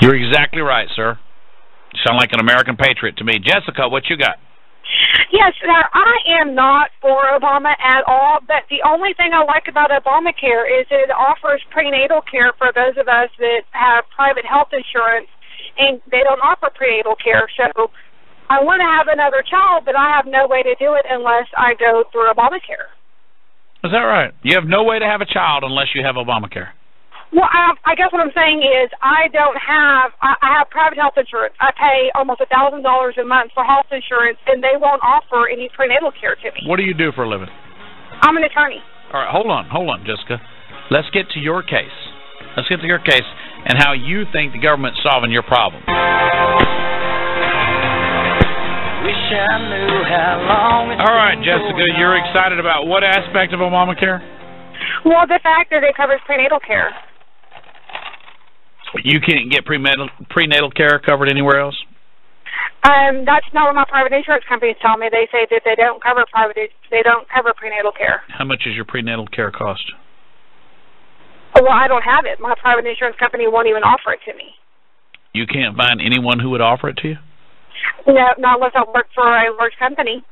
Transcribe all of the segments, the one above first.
You're exactly right, sir. You sound like an American patriot to me. Jessica, what you got? Yes, now, I am not for Obama at all, but the only thing I like about Obamacare is it offers prenatal care for those of us that have private health insurance, and they don't offer prenatal care. So I want to have another child, but I have no way to do it unless I go through Obamacare. Is that right? You have no way to have a child unless you have Obamacare. Well, I guess what I'm saying is I have private health insurance. I pay almost $1,000 a month for health insurance, and they won't offer any prenatal care to me. What do you do for a living? I'm an attorney. All right, hold on, Jessica. Let's get to your case. Let's get to your case and how you think the government's solving your problem. Wish I knew how long. All right, Jessica, you're excited about what aspect of Obamacare? Well, the fact that it covers prenatal care. You can't get prenatal care covered anywhere else? That's not what my private insurance companies tell me. They say that they don't cover prenatal care. How much does your prenatal care cost? Well, I don't have it. My private insurance company won't even offer it to me. You can't find anyone who would offer it to you? No, not unless I work for a large company.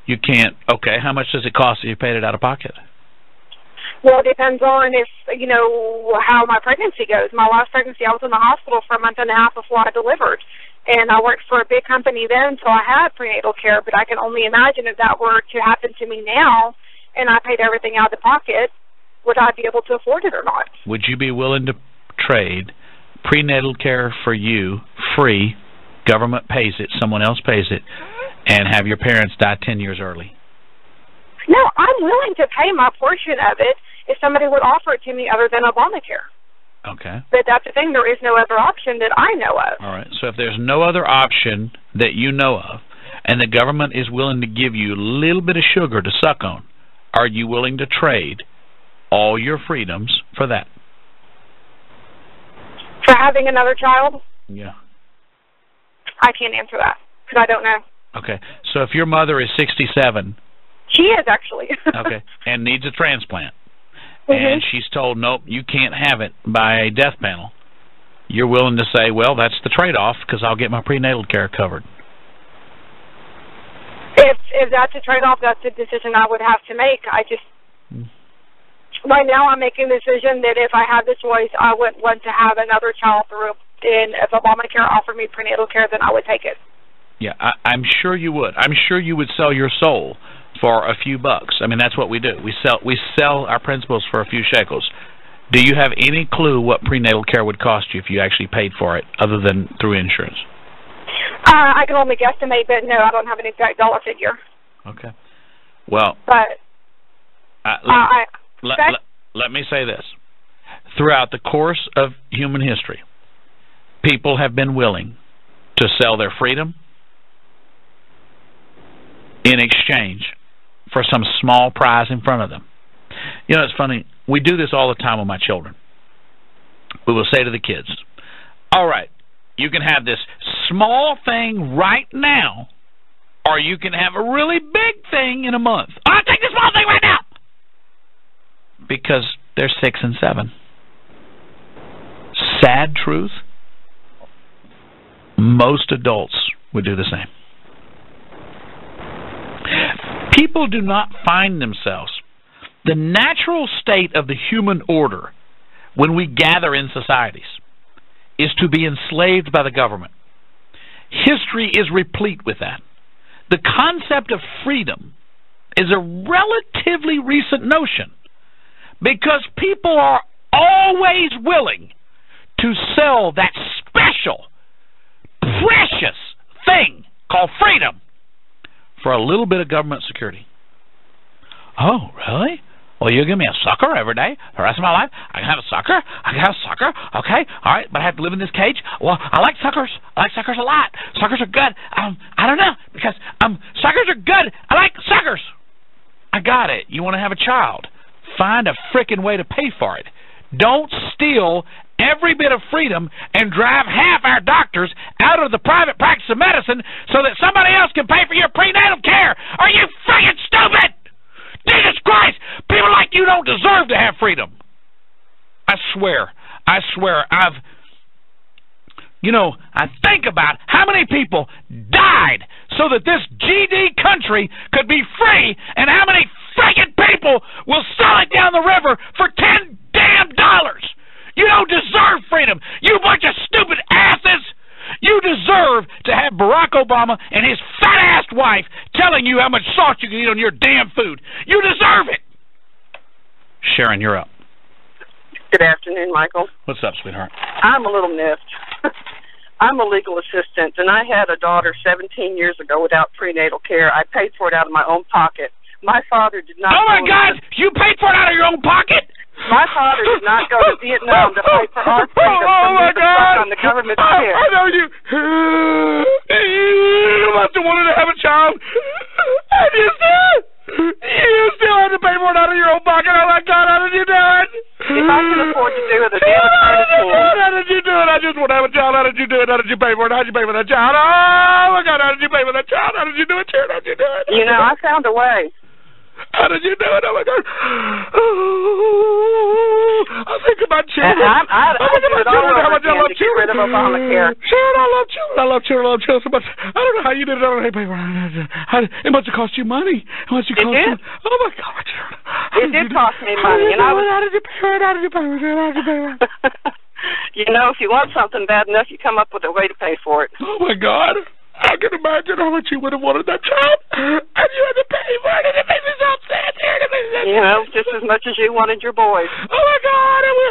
You can't. Okay, how much does it cost if you paid it out of pocket? Well, it depends on how my pregnancy goes. My last pregnancy, I was in the hospital for a month and a half before I delivered. And I worked for a big company then, so I had prenatal care. But I can only imagine if that were to happen to me now and I paid everything out of the pocket, would I be able to afford it or not? Would you be willing to trade prenatal care for you, free, government pays it, someone else pays it, and have your parents die 10 years early? No, I'm willing to pay my portion of it if somebody would offer it to me other than Obamacare. Okay. But that's the thing, there is no other option that I know of. All right, so if there's no other option that you know of, and the government is willing to give you a little bit of sugar to suck on, are you willing to trade all your freedoms for that? For having another child? Yeah. I can't answer that, because I don't know. Okay, so if your mother is 67... She is, actually. Okay, and needs a transplant. And she's told, nope, you can't have it by a death panel. You're willing to say, well, that's the trade-off because I'll get my prenatal care covered. If that's a trade-off, that's a decision I would have to make. Right now I'm making the decision that if I had the choice, I wouldn't want to have another child through. And if Obamacare offered me prenatal care, then I would take it. Yeah, I'm sure you would. I'm sure you would sell your soul for a few bucks. I mean, that's what we do. We sell our principles for a few shekels. Do you have any clue what prenatal care would cost you if you actually paid for it, other than through insurance? I can only guesstimate, but no, I don't have an exact dollar figure. Okay. Well, but let me say this. Throughout the course of human history, people have been willing to sell their freedom in exchange for some small prize in front of them. You know, it's funny. We do this all the time with my children. We will say to the kids, all right, you can have this small thing right now, or you can have a really big thing in a month. I'll take the small thing right now! Because they're 6 and 7. Sad truth, most adults would do the same. People do not find themselves. The natural state of the human order when we gather in societies is to be enslaved by the government. History is replete with that. The concept of freedom is a relatively recent notion because people are always willing to sell that special, precious thing called freedom for a little bit of government security. Oh, really? Well, you give me a sucker every day for the rest of my life? I can have a sucker? I can have a sucker? Okay, all right, but I have to live in this cage? Well, I like suckers. I like suckers a lot. Suckers are good. I don't know, because suckers are good. I like suckers. I got it. You want to have a child. Find a frickin' way to pay for it. Don't steal every bit of freedom and drive half our doctors out of the private practice of medicine so that somebody else can pay for your prenatal care. Are you friggin' stupid? Jesus Christ! People like you don't deserve to have freedom. I swear. I swear, I think about how many people died so that this GD country could be free, and how many friggin' people will sell it down the river for $10 damn. You don't deserve freedom, you bunch of stupid asses. You deserve to have Barack Obama and his fat-ass wife telling you how much salt you can eat on your damn food. You deserve it. Sharon, you're up. Good afternoon, Michael. What's up, sweetheart? I'm a little miffed. I'm a legal assistant, and I had a daughter 17 years ago without prenatal care. I paid for it out of my own pocket. My father did not... Oh, my God! You paid for it out of your own pocket? My father did not go to Vietnam to fight for our freedom. Oh, my God! On the government's care. I know you. You must have wanted to have a child. And you still had to pay for it out of your own pocket. Oh, my God, how did you do it? If I can afford to do it, a damn how did you do it? I just want to have a child. How did you do it? How did you pay for it? How did you pay for that child? Oh, my God, how did you pay for that child? How did you do it, Sharon? How did you do it? You know, I found a way. How did you do it? Oh, my God. Oh, I think about children. I do it all over again to get rid of Obamacare. Sharon, I love children. I love children. I love children so much. I don't know how you did it. I don't know how you pay for it. It must have cost you money. It must have cost you. Oh, my God, Sharon. It did cost me money. How did you pay for it? How did you pay for it? How did you pay for it? You know, if you want something bad enough, you come up with a way to pay for it. Oh, my God. I can imagine how much you would have wanted that child, and you had to pay for it, and it made me so upset. You know, just as much as you wanted your boys. Oh, my God, and we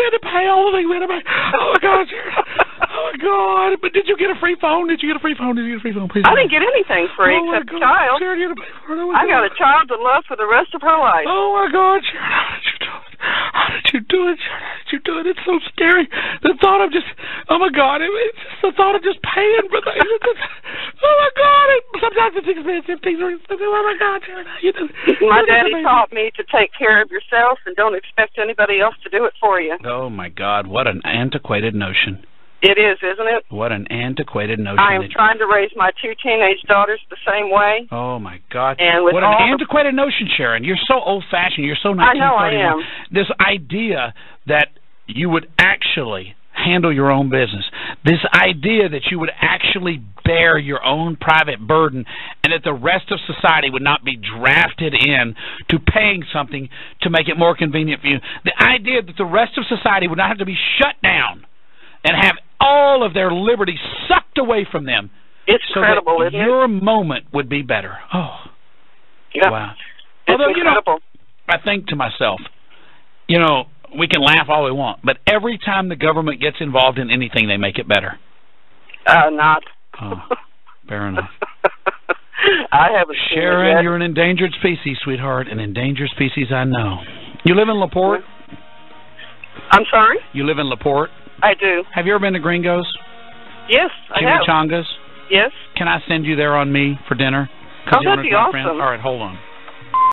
had to pay all the things, we had to pay. Oh, my God, oh, my God. But did you get a free phone? Please. I didn't get anything free except a child. Sharon, you had to pay for it. Oh, I got a child to love for the rest of her life. Oh, my God, Sharon, how did you do it? How did you do it, Sharon? How did you do it? It's so scary. The thought of just, oh, my God, it's just the thought of just paying for things. Oh, my God, sometimes it's expensive. Things are expensive. Oh, my God, Sharon, how you do it? My daddy taught me to take care of yourself and don't expect anybody else to do it for you. Oh, my God, what an antiquated notion. It is, isn't it? What an antiquated notion. I am trying to raise my 2 teenage daughters the same way. Oh, my God. And with what an antiquated notion, Sharon. You're so old-fashioned. You're so 1931. I know I am. This idea that you would actually handle your own business, this idea that you would actually bear your own private burden, and that the rest of society would not be drafted in to paying something to make it more convenient for you. The idea that the rest of society would not have to be shut down and have all of their liberty sucked away from them. It's incredible, isn't it? Your moment would be better. Oh, yeah. Wow. It's Although, incredible. I think to myself, we can laugh all we want, but every time the government gets involved in anything, they make it better. Not. Oh, fair enough. I haven't seen Sharon, it yet. you're an endangered species, sweetheart. An endangered species, I know. You live in LaPorte? I'm sorry? You live in LaPorte? I do. Have you ever been to Gringos? Yes, I have. Chimichangas? Yes. Can I send you there on me for dinner? Oh, that'd be awesome. All right, hold on.